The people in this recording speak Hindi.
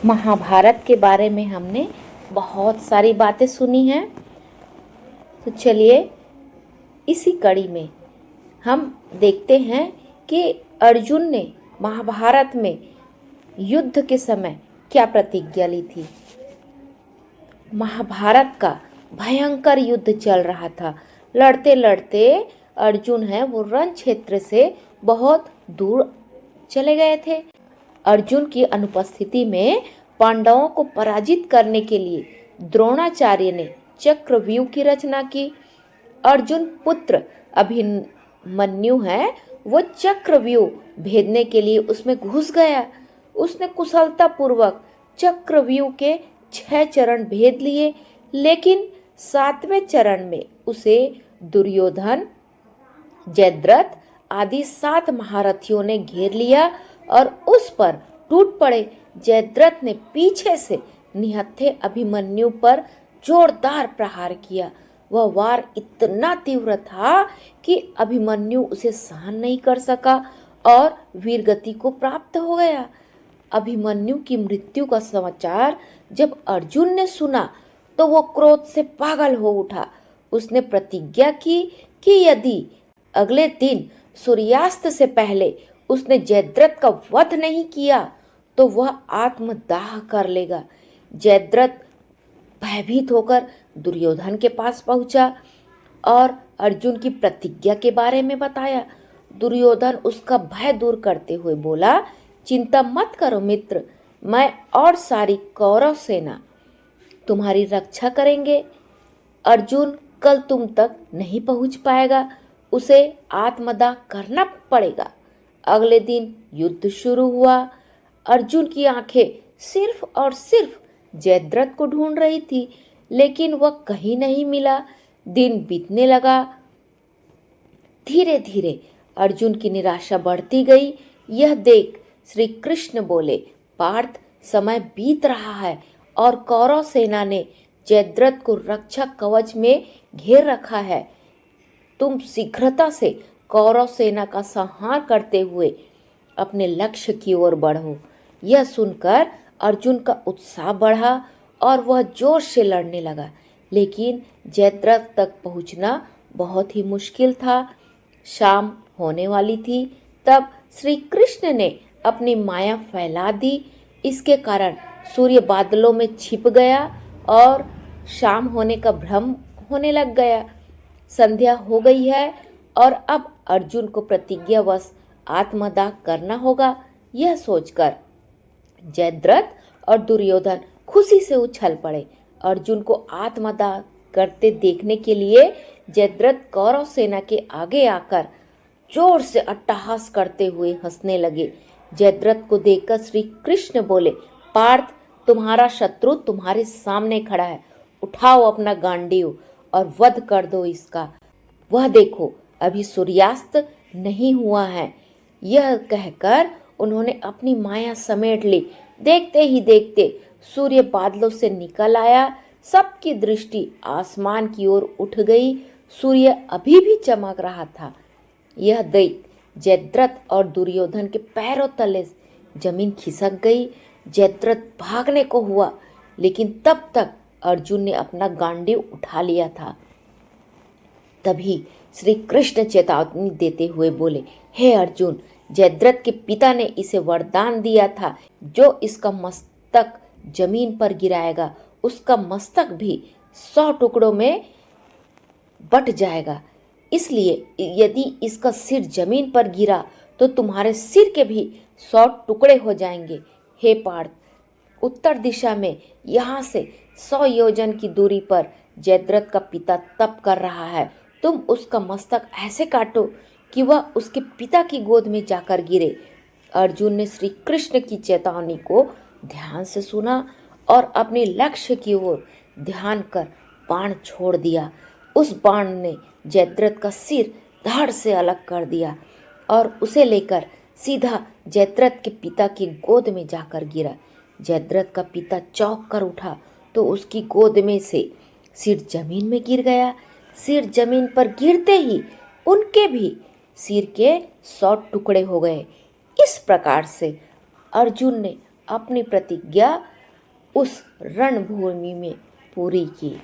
महाभारत के बारे में हमने बहुत सारी बातें सुनी हैं। तो चलिए इसी कड़ी में हम देखते हैं कि अर्जुन ने महाभारत में युद्ध के समय क्या प्रतिज्ञा ली थी। महाभारत का भयंकर युद्ध चल रहा था। लड़ते लड़ते अर्जुन है वो रण क्षेत्र से बहुत दूर चले गए थे। अर्जुन की अनुपस्थिति में पांडवों को पराजित करने के लिए द्रोणाचार्य ने चक्रव्यूह की रचना की। अर्जुन पुत्र अभिमन्यु है वो चक्रव्यूह भेदने के लिए उसमें घुस गया। उसने कुशलता पूर्वक चक्रव्यूह के 6 चरण भेद लिए, लेकिन 7वें चरण में उसे दुर्योधन, जयद्रथ आदि 7 महारथियों ने घेर लिया और उस पर टूट पड़े। जयद्रथ ने पीछे से निहत्थे अभिमन्यु पर जोरदार प्रहार किया। वह वार इतना तीव्र था कि अभिमन्यु उसे सहन नहीं कर सका और वीरगति को प्राप्त हो गया। अभिमन्यु की मृत्यु का समाचार जब अर्जुन ने सुना तो वो क्रोध से पागल हो उठा। उसने प्रतिज्ञा की कि यदि अगले दिन सूर्यास्त से पहले उसने जयद्रथ का वध नहीं किया तो वह आत्मदाह कर लेगा। जयद्रथ भयभीत होकर दुर्योधन के पास पहुंचा और अर्जुन की प्रतिज्ञा के बारे में बताया। दुर्योधन उसका भय दूर करते हुए बोला, चिंता मत करो मित्र, मैं और सारी कौरव सेना तुम्हारी रक्षा करेंगे। अर्जुन कल तुम तक नहीं पहुंच पाएगा, उसे आत्मदाह करना पड़ेगा। अगले दिन युद्ध शुरू हुआ। अर्जुन की आंखें सिर्फ और सिर्फ जयद्रथ को ढूंढ रही थी, लेकिन वह कहीं नहीं मिला। दिन बीतने लगा। धीरे धीरे अर्जुन की निराशा बढ़ती गई। यह देख श्री कृष्ण बोले, पार्थ, समय बीत रहा है और कौरव सेना ने जयद्रथ को रक्षा कवच में घेर रखा है। तुम शीघ्रता से कौरव सेना का संहार करते हुए अपने लक्ष्य की ओर बढ़ो। यह सुनकर अर्जुन का उत्साह बढ़ा और वह जोर से लड़ने लगा, लेकिन जयद्रथ तक पहुंचना बहुत ही मुश्किल था। शाम होने वाली थी। तब श्री कृष्ण ने अपनी माया फैला दी। इसके कारण सूर्य बादलों में छिप गया और शाम होने का भ्रम होने लग गया। संध्या हो गई है और अब अर्जुन को प्रतिज्ञावश आत्मदाह करना होगा। यह सोचकर जयद्रथ और दुर्योधन खुशी से उछल पड़े। अर्जुन को आत्मदाह करते देखने के लिए जयद्रथ कौरव सेना के आगे आकर जोर से अट्टहास करते हुए हंसने लगे। जयद्रथ को देखकर श्री कृष्ण बोले, पार्थ, तुम्हारा शत्रु तुम्हारे सामने खड़ा है, उठाओ अपना गांडीव और वध कर दो इसका। वह देखो, अभी सूर्यास्त नहीं हुआ है। यह कहकर उन्होंने अपनी माया समेट ली। देखते ही देखते सूर्य बादलों से निकल आया। सबकी दृष्टि आसमान की ओर उठ गई। सूर्य अभी भी चमक रहा था। यह देख जयद्रथ और दुर्योधन के पैरों तले जमीन खिसक गई। जयद्रथ भागने को हुआ, लेकिन तब तक अर्जुन ने अपना गांडीव उठा लिया था। तभी श्री कृष्ण चेतावनी देते हुए बोले, हे अर्जुन, जयद्रथ के पिता ने इसे वरदान दिया था, जो इसका मस्तक जमीन पर गिराएगा उसका मस्तक भी 100 टुकड़ों में बट जाएगा। इसलिए यदि इसका सिर जमीन पर गिरा तो तुम्हारे सिर के भी 100 टुकड़े हो जाएंगे। हे पार्थ, उत्तर दिशा में यहाँ से 100 योजन की दूरी पर जयद्रथ का पिता तप कर रहा है। तुम उसका मस्तक ऐसे काटो कि वह उसके पिता की गोद में जाकर गिरे। अर्जुन ने श्री कृष्ण की चेतावनी को ध्यान से सुना और अपने लक्ष्य की ओर ध्यान कर बाण छोड़ दिया। उस बाण ने जयद्रथ का सिर धड़ से अलग कर दिया और उसे लेकर सीधा जयद्रथ के पिता की गोद में जाकर गिरा। जयद्रथ का पिता चौंक कर उठा तो उसकी गोद में से सिर जमीन में गिर गया। सिर जमीन पर गिरते ही उनके भी सिर के 100 टुकड़े हो गए। इस प्रकार से अर्जुन ने अपनी प्रतिज्ञा उस रणभूमि में पूरी की।